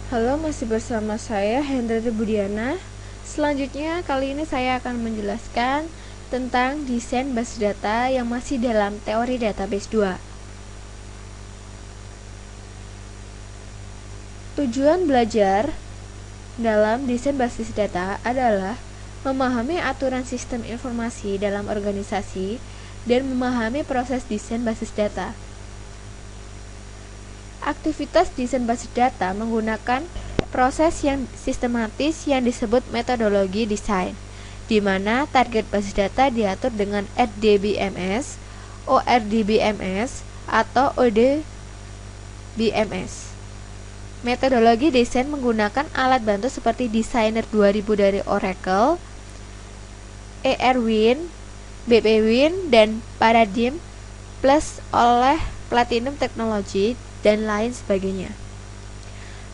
Halo, masih bersama saya Hendrati Budiana. Selanjutnya, kali ini saya akan menjelaskan tentang desain basis data yang masih dalam teori database 2. Tujuan belajar dalam desain basis data adalah memahami aturan sistem informasi dalam organisasi dan memahami proses desain basis data. Aktivitas desain basis data menggunakan proses yang sistematis yang disebut metodologi desain, di mana target basis data diatur dengan RDBMS, ORDBMS, atau ODBMS. Metodologi desain menggunakan alat bantu seperti Designer 2000 dari Oracle, ERWIN, BPWin, dan Paradigm Plus oleh Platinum Technology dan lain sebagainya.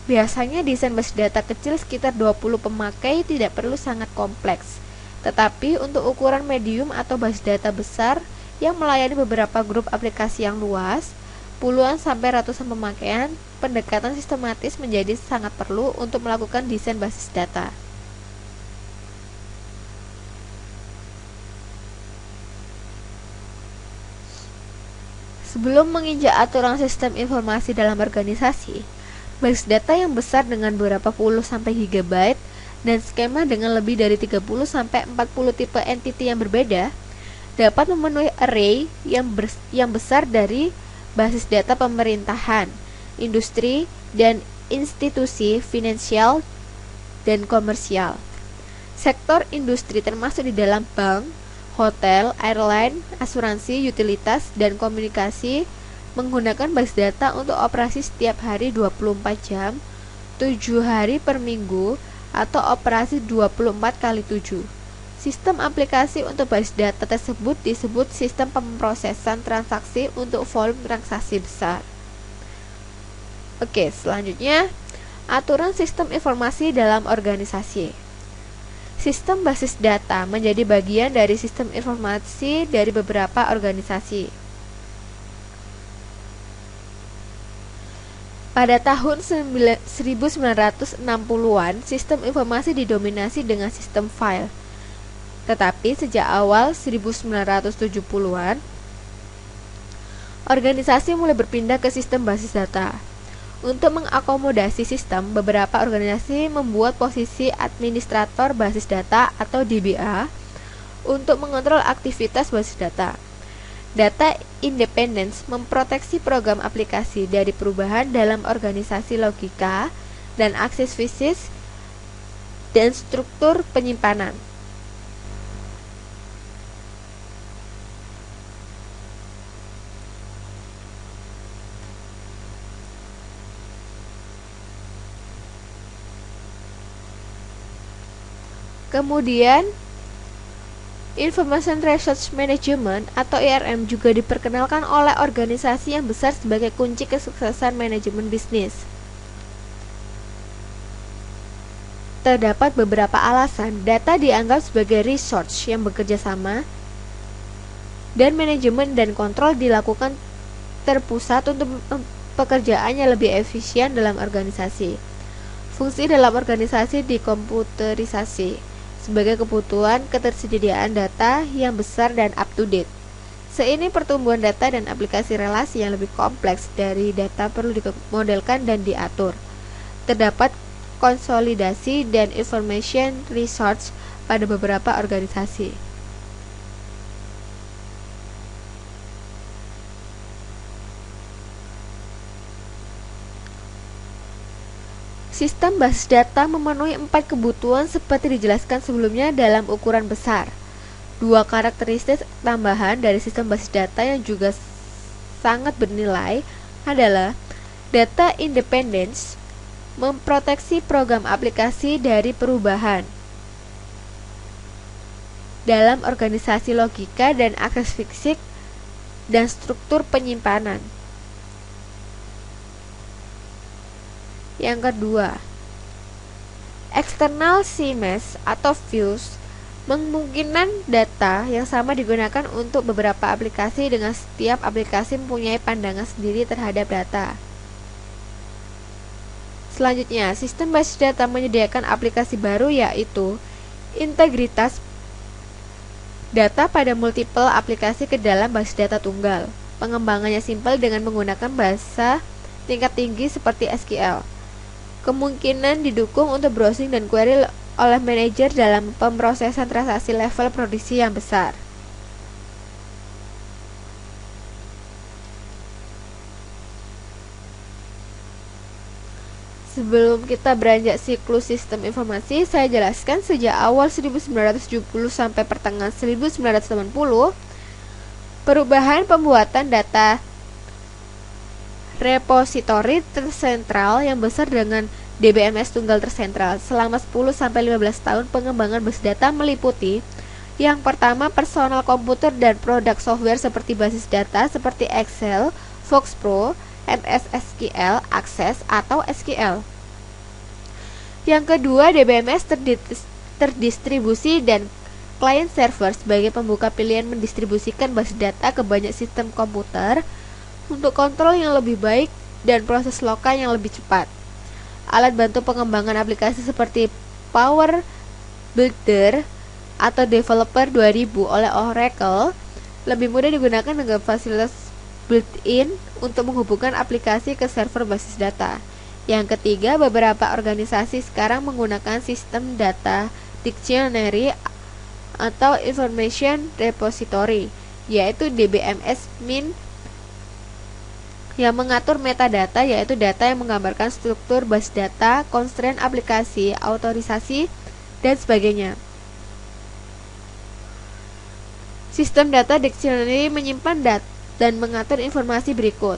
Biasanya desain basis data kecil sekitar 20 pemakai tidak perlu sangat kompleks, tetapi untuk ukuran medium atau basis data besar yang melayani beberapa grup aplikasi yang luas, puluhan sampai ratusan pemakaian, pendekatan sistematis menjadi sangat perlu untuk melakukan desain basis data. Sebelum menginjak aturan sistem informasi dalam organisasi, basis data yang besar dengan beberapa puluh sampai gigabyte dan skema dengan lebih dari 30 sampai 40 tipe entity yang berbeda dapat memenuhi array yang besar dari basis data pemerintahan, industri, dan institusi finansial dan komersial. Sektor industri termasuk di dalam bank, hotel, airline, asuransi, utilitas, dan komunikasi menggunakan basis data untuk operasi setiap hari 24 jam, 7 hari per minggu, atau operasi 24 kali 7. Sistem aplikasi untuk basis data tersebut disebut sistem pemrosesan transaksi untuk volume transaksi besar. Oke, selanjutnya aturan sistem informasi dalam organisasi. Sistem basis data menjadi bagian dari sistem informasi dari beberapa organisasi. Pada tahun 1960-an, sistem informasi didominasi dengan sistem file. Tetapi sejak awal 1970-an, organisasi mulai berpindah ke sistem basis data. Untuk mengakomodasi sistem, beberapa organisasi membuat posisi administrator basis data atau DBA untuk mengontrol aktivitas basis data. Data independence memproteksi program aplikasi dari perubahan dalam organisasi logika dan akses fisik dan struktur penyimpanan. Kemudian, Information Resource Management atau IRM juga diperkenalkan oleh organisasi yang besar sebagai kunci kesuksesan manajemen bisnis. Terdapat beberapa alasan data dianggap sebagai resource yang bekerja sama, dan manajemen dan kontrol dilakukan terpusat untuk pekerjaannya lebih efisien dalam organisasi. Fungsi dalam organisasi dikomputerisasi sebagai kebutuhan ketersediaan data yang besar dan up-to-date. Seiring pertumbuhan data dan aplikasi relasi yang lebih kompleks dari data perlu dimodelkan dan diatur. Terdapat konsolidasi dan information resource pada beberapa organisasi. Sistem basis data memenuhi 4 kebutuhan seperti dijelaskan sebelumnya dalam ukuran besar. 2 karakteristik tambahan dari sistem basis data yang juga sangat bernilai adalah data independence, memproteksi program aplikasi dari perubahan dalam organisasi logika dan akses fisik dan struktur penyimpanan. Yang kedua, external CMS atau views memungkinkan data yang sama digunakan untuk beberapa aplikasi dengan setiap aplikasi mempunyai pandangan sendiri terhadap data. Selanjutnya, sistem basis data menyediakan aplikasi baru yaitu integritas data pada multiple aplikasi ke dalam basis data tunggal. Pengembangannya simpel dengan menggunakan bahasa tingkat tinggi seperti SQL. Kemungkinan didukung untuk browsing dan query oleh manajer dalam pemrosesan transaksi level produksi yang besar. Sebelum kita beranjak siklus sistem informasi, saya jelaskan sejak awal 1970 sampai pertengahan 1980, perubahan pembuatan data repositori tersentral yang besar dengan DBMS tunggal tersentral. Selama 10 sampai 15 tahun pengembangan basis data meliputi yang pertama, personal komputer dan produk software seperti basis data seperti Excel, Fox Pro, MS SQL, Access, atau SQL. Yang kedua, DBMS terdistribusi dan client server sebagai pembuka pilihan mendistribusikan basis data ke banyak sistem komputer untuk kontrol yang lebih baik dan proses lokal yang lebih cepat. Alat bantu pengembangan aplikasi seperti Power Builder atau Developer 2000 oleh Oracle lebih mudah digunakan dengan fasilitas built-in untuk menghubungkan aplikasi ke server basis data. Yang ketiga, beberapa organisasi sekarang menggunakan sistem data dictionary atau information repository, yaitu DBMS-MIN, yang mengatur metadata, yaitu data yang menggambarkan struktur basis data, constraint aplikasi, autorisasi, dan sebagainya. Sistem data dictionary menyimpan data dan mengatur informasi berikut: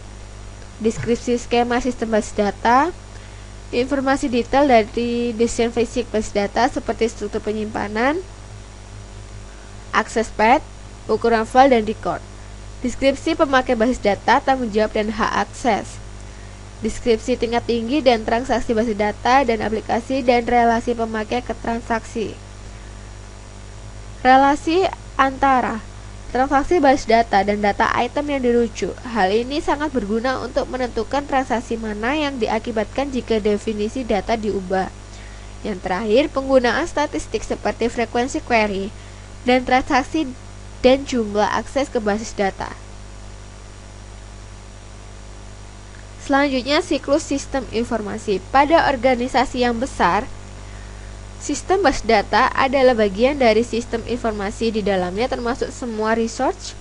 deskripsi skema sistem basis data, informasi detail dari desain fisik basis data seperti struktur penyimpanan, akses path, ukuran file dan record, deskripsi pemakai basis data, tanggung jawab dan hak akses, deskripsi tingkat tinggi dan transaksi basis data dan aplikasi dan relasi pemakai ke transaksi, relasi antara transaksi basis data dan data item yang dirujuk. Hal ini sangat berguna untuk menentukan transaksi mana yang diakibatkan jika definisi data diubah. Yang terakhir, penggunaan statistik seperti frekuensi query dan transaksi dan jumlah akses ke basis data. Selanjutnya, siklus sistem informasi. Pada organisasi yang besar, sistem basis data adalah bagian dari sistem informasi di dalamnya, termasuk semua resource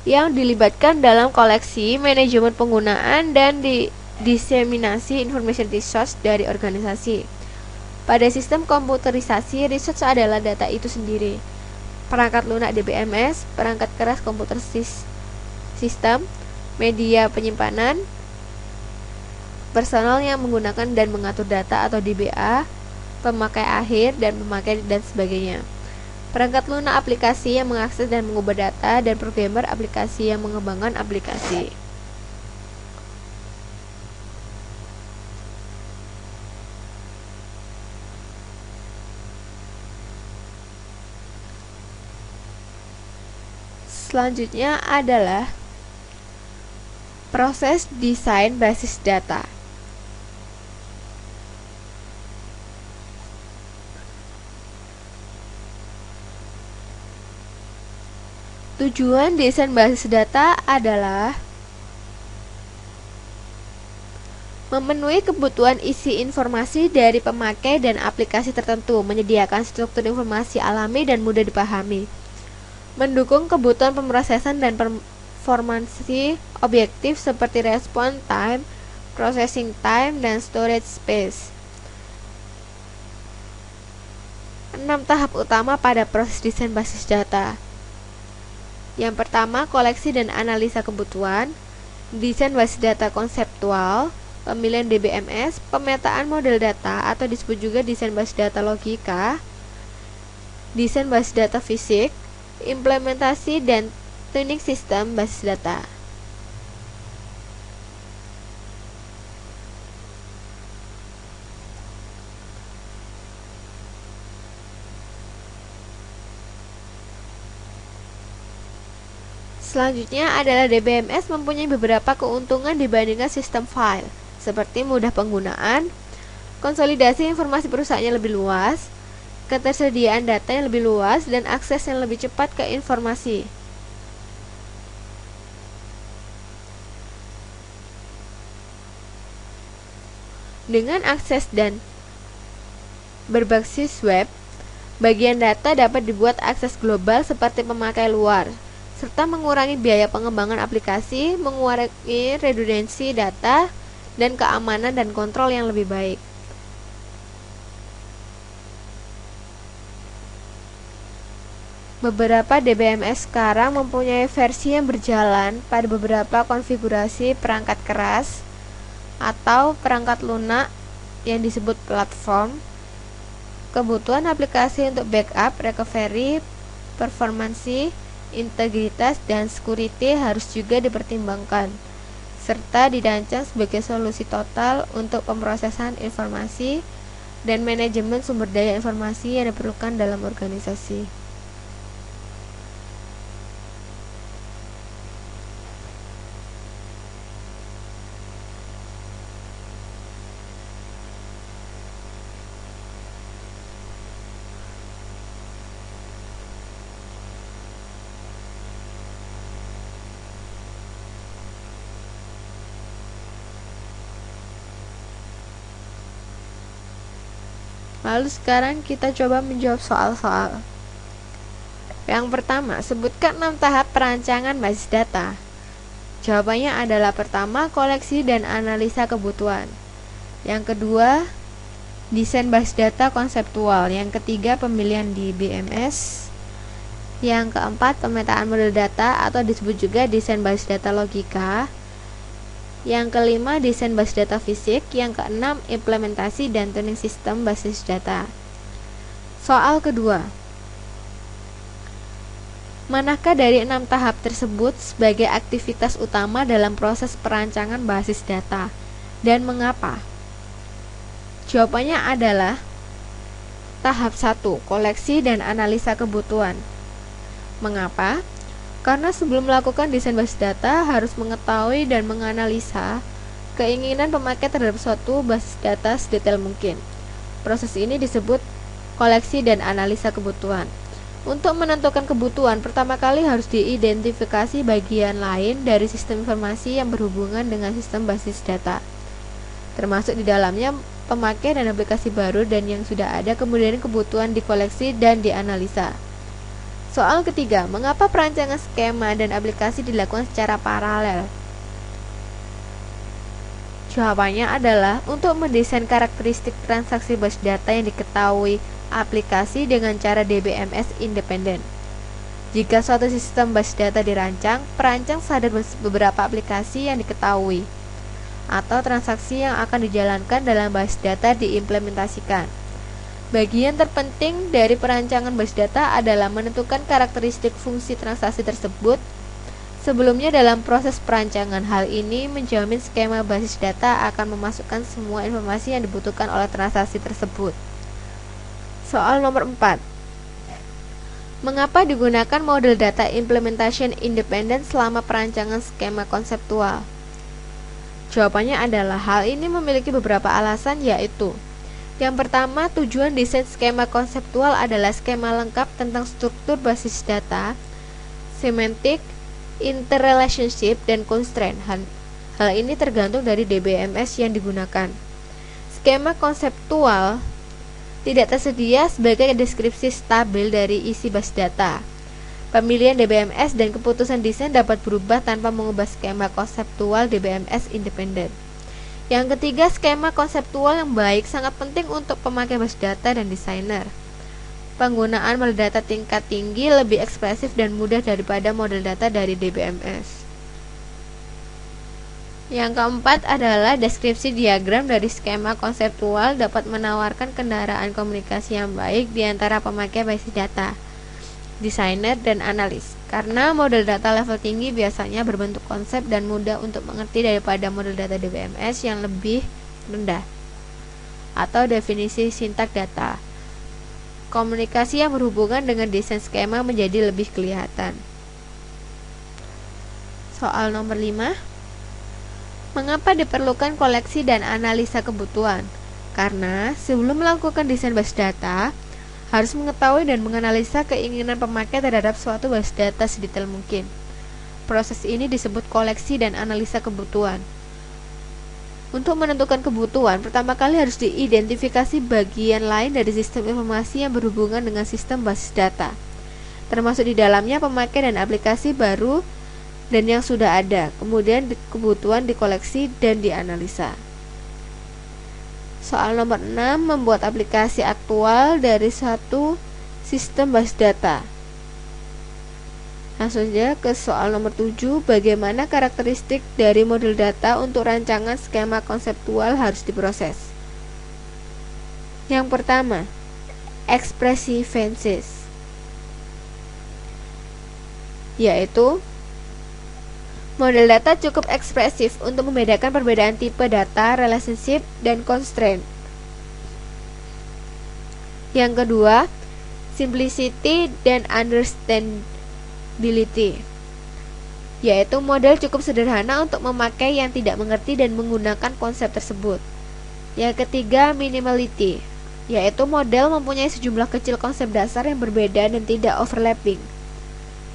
yang dilibatkan dalam koleksi, manajemen penggunaan, dan diseminasi information resource dari organisasi. Pada sistem komputerisasi, resource adalah data itu sendiri. Perangkat lunak DBMS, perangkat keras komputer sistem, media penyimpanan, personal yang menggunakan dan mengatur data atau DBA, pemakai akhir dan pemakai dan sebagainya. Perangkat lunak aplikasi yang mengakses dan mengubah data, dan programmer aplikasi yang mengembangkan aplikasi. Selanjutnya adalah proses desain basis data. Tujuan desain basis data adalah memenuhi kebutuhan isi informasi dari pemakai dan aplikasi tertentu, menyediakan struktur informasi alami dan mudah dipahami, mendukung kebutuhan pemrosesan dan performansi objektif seperti response time, processing time, dan storage space. 6 tahap utama pada proses desain basis data. Yang pertama, koleksi dan analisa kebutuhan, desain basis data konseptual, pemilihan DBMS, pemetaan model data atau disebut juga desain basis data logika, desain basis data fisik, implementasi dan tuning sistem basis data. Selanjutnya adalah DBMS mempunyai beberapa keuntungan dibandingkan sistem file, seperti mudah penggunaan, konsolidasi informasi perusahaannya lebih luas, ketersediaan data yang lebih luas, dan akses yang lebih cepat ke informasi. Dengan akses dan berbasis web, bagian data dapat dibuat akses global seperti pemakai luar, serta mengurangi biaya pengembangan aplikasi, mengurangi redundansi data, dan keamanan dan kontrol yang lebih baik. Beberapa DBMS sekarang mempunyai versi yang berjalan pada beberapa konfigurasi perangkat keras atau perangkat lunak yang disebut platform. Kebutuhan aplikasi untuk backup, recovery, performansi, integritas, dan security harus juga dipertimbangkan, serta dirancang sebagai solusi total untuk pemrosesan informasi dan manajemen sumber daya informasi yang diperlukan dalam organisasi. Lalu sekarang kita coba menjawab soal-soal. Yang pertama, sebutkan 6 tahap perancangan basis data. Jawabannya adalah pertama, koleksi dan analisa kebutuhan. Yang kedua, desain basis data konseptual. Yang ketiga, pemilihan DBMS. Yang keempat, pemetaan model data atau disebut juga desain basis data logika. Yang kelima, desain basis data fisik. Yang keenam, implementasi dan tuning sistem basis data. Soal kedua, manakah dari 6 tahap tersebut sebagai aktivitas utama dalam proses perancangan basis data dan mengapa? Jawabannya adalah tahap 1, koleksi dan analisa kebutuhan. Mengapa? Karena sebelum melakukan desain basis data harus mengetahui dan menganalisa keinginan pemakai terhadap suatu basis data sedetail mungkin. Proses ini disebut koleksi dan analisa kebutuhan. Untuk menentukan kebutuhan, pertama kali harus diidentifikasi bagian lain dari sistem informasi yang berhubungan dengan sistem basis data, termasuk di dalamnya pemakai dan aplikasi baru dan yang sudah ada, kemudian kebutuhan dikoleksi dan dianalisa. Soal ketiga, mengapa perancangan skema dan aplikasi dilakukan secara paralel? Jawabannya adalah untuk mendesain karakteristik transaksi basis data yang diketahui aplikasi dengan cara DBMS independen. Jika suatu sistem basis data dirancang, perancang sadar beberapa aplikasi yang diketahui atau transaksi yang akan dijalankan dalam basis data diimplementasikan. Bagian terpenting dari perancangan basis data adalah menentukan karakteristik fungsi transaksi tersebut. Sebelumnya dalam proses perancangan, hal ini menjamin skema basis data akan memasukkan semua informasi yang dibutuhkan oleh transaksi tersebut. Soal nomor 4. Mengapa digunakan model data implementation independent selama perancangan skema konseptual? Jawabannya adalah hal ini memiliki beberapa alasan, yaitu yang pertama, tujuan desain skema konseptual adalah skema lengkap tentang struktur basis data, semantik, interrelationship, dan constraint. Hal ini tergantung dari DBMS yang digunakan. Skema konseptual tidak tersedia sebagai deskripsi stabil dari isi basis data. Pemilihan DBMS dan keputusan desain dapat berubah tanpa mengubah skema konseptual DBMS independen. Yang ketiga, skema konseptual yang baik sangat penting untuk pemakai basis data dan desainer. Penggunaan model data tingkat tinggi lebih ekspresif dan mudah daripada model data dari DBMS. Yang keempat adalah deskripsi diagram dari skema konseptual dapat menawarkan kendaraan komunikasi yang baik di antara pemakai basis data, desainer, dan analis. Karena model data level tinggi biasanya berbentuk konsep dan mudah untuk mengerti daripada model data DBMS yang lebih rendah atau definisi sintak data. Komunikasi yang berhubungan dengan desain skema menjadi lebih kelihatan. Soal nomor 5. Mengapa diperlukan koleksi dan analisa kebutuhan? Karena sebelum melakukan desain basis data, harus mengetahui dan menganalisa keinginan pemakai terhadap suatu basis data sedetail mungkin. Proses ini disebut koleksi dan analisa kebutuhan. Untuk menentukan kebutuhan, pertama kali harus diidentifikasi bagian lain dari sistem informasi yang berhubungan dengan sistem basis data, termasuk di dalamnya pemakai dan aplikasi baru dan yang sudah ada. Kemudian kebutuhan dikoleksi dan dianalisa. Soal nomor 6, membuat aplikasi aktual dari satu sistem basis data. Langsung saja ke soal nomor 7, bagaimana karakteristik dari model data untuk rancangan skema konseptual harus diproses. Yang pertama, expressiveness, yaitu model data cukup ekspresif untuk membedakan perbedaan tipe data, relationship, dan constraint. Yang kedua, simplicity dan understandability, yaitu model cukup sederhana untuk memakai yang tidak mengerti dan menggunakan konsep tersebut. Yang ketiga, minimality, yaitu model mempunyai sejumlah kecil konsep dasar yang berbeda dan tidak overlapping.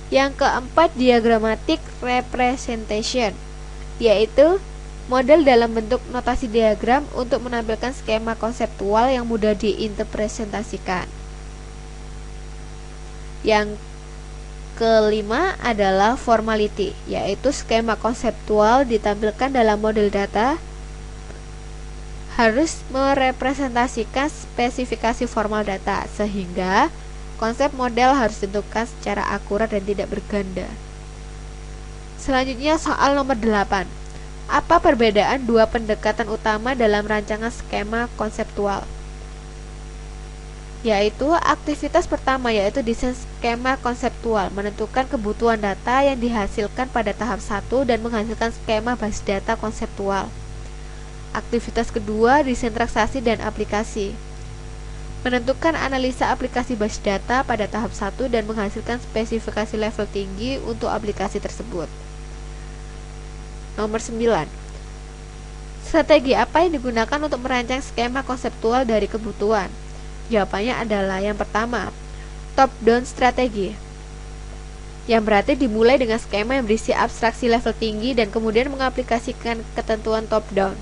Yang keempat, diagrammatic representation, yaitu model dalam bentuk notasi diagram untuk menampilkan skema konseptual yang mudah diinterpretasikan. Yang kelima adalah formality, yaitu skema konseptual ditampilkan dalam model data harus merepresentasikan spesifikasi formal data, sehingga konsep model harus ditentukan secara akurat dan tidak berganda. Selanjutnya soal nomor 8. Apa perbedaan dua pendekatan utama dalam rancangan skema konseptual? Yaitu aktivitas pertama, yaitu desain skema konseptual, menentukan kebutuhan data yang dihasilkan pada tahap 1 dan menghasilkan skema basis data konseptual. Aktivitas kedua, desain transaksi dan aplikasi, menentukan analisa aplikasi basis data pada tahap 1 dan menghasilkan spesifikasi level tinggi untuk aplikasi tersebut. Nomor 9. Strategi apa yang digunakan untuk merancang skema konseptual dari kebutuhan? Jawabannya adalah yang pertama, top-down strategi, yang berarti dimulai dengan skema yang berisi abstraksi level tinggi dan kemudian mengaplikasikan ketentuan top-down.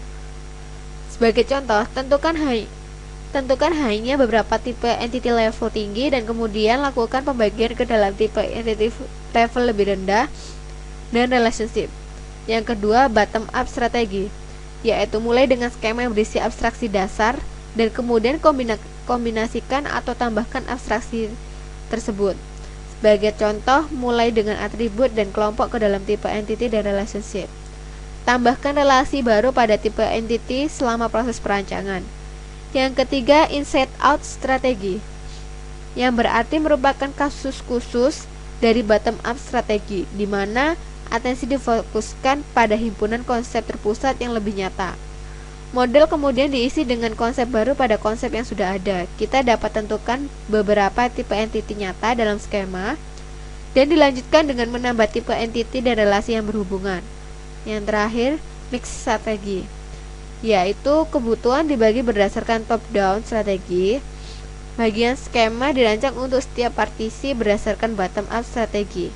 Sebagai contoh, tentukan hanya beberapa tipe entity level tinggi dan kemudian lakukan pembagian ke dalam tipe entity level lebih rendah dan relationship. Yang kedua, bottom up strategi, yaitu mulai dengan skema yang berisi abstraksi dasar dan kemudian kombinasikan atau tambahkan abstraksi tersebut. Sebagai contoh, mulai dengan atribut dan kelompok ke dalam tipe entity dan relationship. Tambahkan relasi baru pada tipe entity selama proses perancangan. Yang ketiga, inside out strategi, yang berarti merupakan kasus khusus dari bottom up strategi, di mana atensi difokuskan pada himpunan konsep terpusat yang lebih nyata. Model kemudian diisi dengan konsep baru pada konsep yang sudah ada. Kita dapat tentukan beberapa tipe entity nyata dalam skema dan dilanjutkan dengan menambah tipe entity dan relasi yang berhubungan. Yang terakhir, mix strategi, yaitu kebutuhan dibagi berdasarkan top-down strategi. Bagian skema dirancang untuk setiap partisi berdasarkan bottom-up strategi.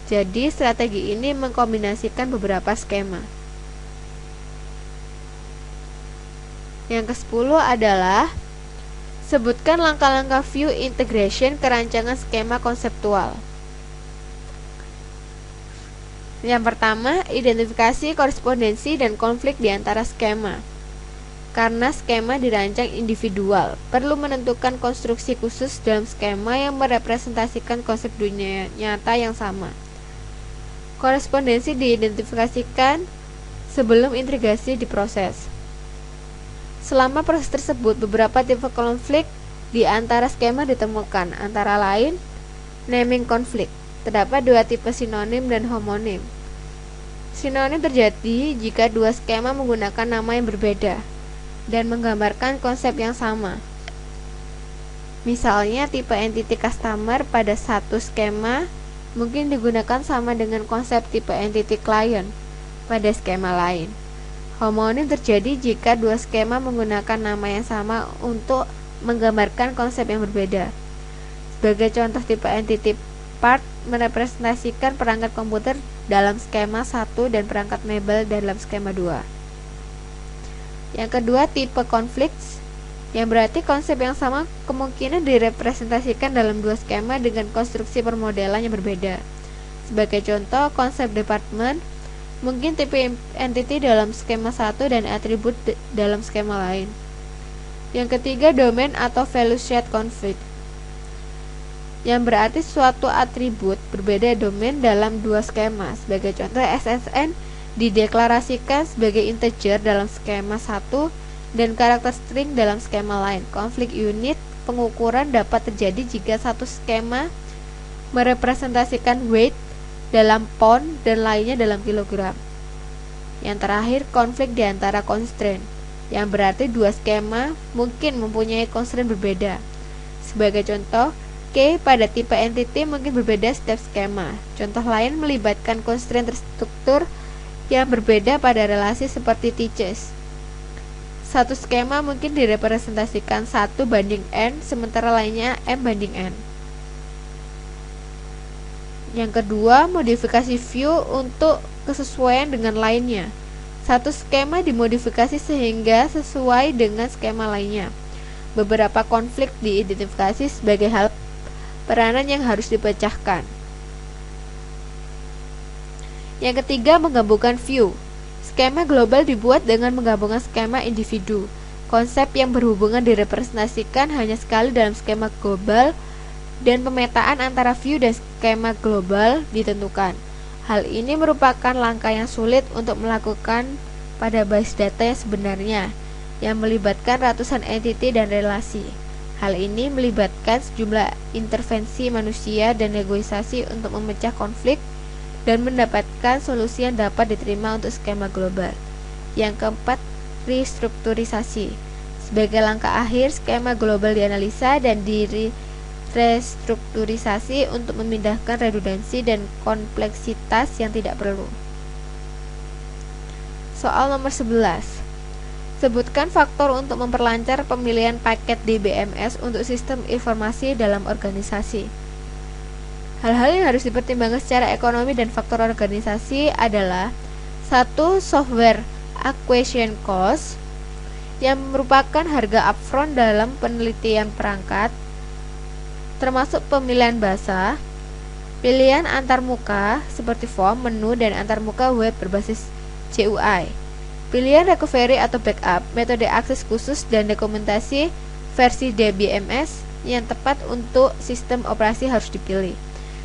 Jadi, strategi ini mengkombinasikan beberapa skema. Yang ke-10 adalah sebutkan langkah-langkah view integration ke rancangan skema konseptual. Yang pertama, identifikasi korespondensi dan konflik di antara skema. Karena skema dirancang individual, perlu menentukan konstruksi khusus dalam skema yang merepresentasikan konsep dunia nyata yang sama. Korespondensi diidentifikasikan sebelum integrasi diproses. Selama proses tersebut, beberapa tipe konflik di antara skema ditemukan, antara lain naming konflik. Terdapat dua tipe sinonim dan homonim. Sinonim terjadi jika dua skema menggunakan nama yang berbeda dan menggambarkan konsep yang sama. Misalnya, tipe entity customer pada satu skema mungkin digunakan sama dengan konsep tipe entity client pada skema lain. Homonim terjadi jika dua skema menggunakan nama yang sama untuk menggambarkan konsep yang berbeda. Sebagai contoh, tipe entity part merepresentasikan perangkat komputer dalam skema 1 dan perangkat mebel dalam skema 2. Yang kedua, tipe conflicts, yang berarti konsep yang sama kemungkinan direpresentasikan dalam dua skema dengan konstruksi permodelan yang berbeda. Sebagai contoh, konsep department mungkin tipe entity dalam skema 1 dan atribut dalam skema lain. Yang ketiga, domain atau value set conflict, yang berarti suatu atribut berbeda domain dalam dua skema. Sebagai contoh, SSN dideklarasikan sebagai integer dalam skema 1 dan karakter string dalam skema lain. Konflik unit pengukuran dapat terjadi jika satu skema merepresentasikan weight dalam pound dan lainnya dalam kilogram. Yang terakhir, konflik di antara constraint, yang berarti dua skema mungkin mempunyai constraint berbeda. Sebagai contoh, K pada tipe entity mungkin berbeda setiap skema. Contoh lain melibatkan constraint terstruktur yang berbeda pada relasi seperti teachers. Satu skema mungkin direpresentasikan 1:n, sementara lainnya m/n. Yang kedua, modifikasi view untuk kesesuaian dengan lainnya. Satu skema dimodifikasi sehingga sesuai dengan skema lainnya. Beberapa konflik diidentifikasi sebagai hal peranan yang harus dipecahkan. Yang ketiga, menggabungkan view. Skema global dibuat dengan menggabungkan skema individu. Konsep yang berhubungan direpresentasikan hanya sekali dalam skema global, dan pemetaan antara view dan skema global ditentukan. Hal ini merupakan langkah yang sulit untuk melakukan pada base data yang sebenarnya, yang melibatkan ratusan entity dan relasi. Hal ini melibatkan sejumlah intervensi manusia dan negosiasi untuk memecah konflik dan mendapatkan solusi yang dapat diterima untuk skema global. Yang keempat, restrukturisasi. Sebagai langkah akhir, skema global dianalisa dan restrukturisasi untuk memindahkan redundansi dan kompleksitas yang tidak perlu. Soal nomor 11. Sebutkan faktor untuk memperlancar pemilihan paket DBMS untuk sistem informasi dalam organisasi. Hal-hal yang harus dipertimbangkan secara ekonomi dan faktor organisasi adalah: 1. Software acquisition cost, yang merupakan harga upfront dalam penelitian perangkat, termasuk pemilihan bahasa, pilihan antarmuka seperti form, menu, dan antarmuka web berbasis GUI, pilihan recovery atau backup, metode akses khusus, dan dokumentasi versi DBMS yang tepat untuk sistem operasi harus dipilih.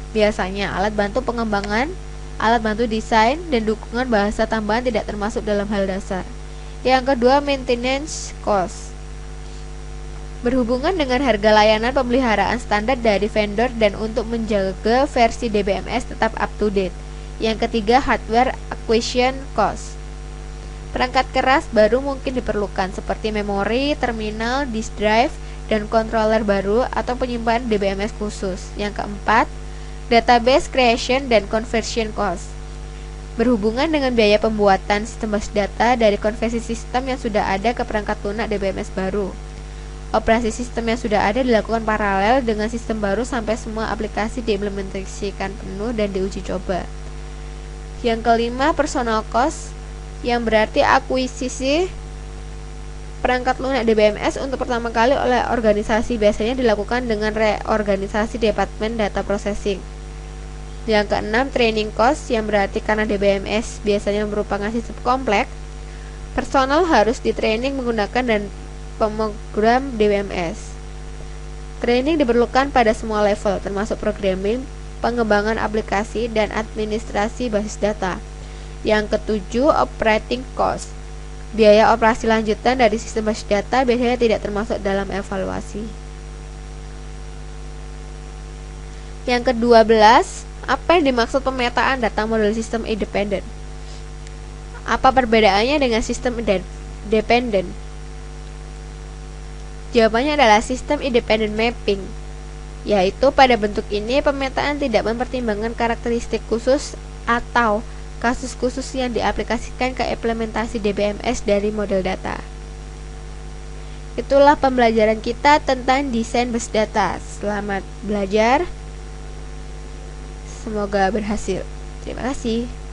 Biasanya, alat bantu pengembangan, alat bantu desain, dan dukungan bahasa tambahan tidak termasuk dalam hal dasar. Yang kedua, maintenance cost, berhubungan dengan harga layanan pemeliharaan standar dari vendor dan untuk menjaga versi DBMS tetap up to date. Yang ketiga, hardware acquisition cost, perangkat keras baru mungkin diperlukan seperti memori, terminal, disk drive, dan controller baru atau penyimpanan DBMS khusus. Yang keempat, database creation dan conversion cost, berhubungan dengan biaya pembuatan sistem basis data dari konversi sistem yang sudah ada ke perangkat lunak DBMS baru. Operasi sistem yang sudah ada dilakukan paralel dengan sistem baru sampai semua aplikasi diimplementasikan penuh dan diuji coba. Yang kelima, personal cost, yang berarti akuisisi perangkat lunak DBMS untuk pertama kali oleh organisasi, biasanya dilakukan dengan reorganisasi Departemen Data Processing. Yang keenam, training cost, yang berarti karena DBMS biasanya merupakan sistem kompleks, personal harus ditraining menggunakan dan program DBMS. Training diperlukan pada semua level, termasuk programming, pengembangan aplikasi, dan administrasi basis data. Yang ketujuh, operating cost, biaya operasi lanjutan dari sistem basis data biasanya tidak termasuk dalam evaluasi. Yang ke-12, apa yang dimaksud pemetaan data model sistem independen? Apa perbedaannya dengan sistem dependent? Jawabannya adalah sistem independent mapping, yaitu pada bentuk ini pemetaan tidak mempertimbangkan karakteristik khusus atau kasus khusus yang diaplikasikan ke implementasi DBMS dari model data. Itulah pembelajaran kita tentang desain base data. Selamat belajar. Semoga berhasil. Terima kasih.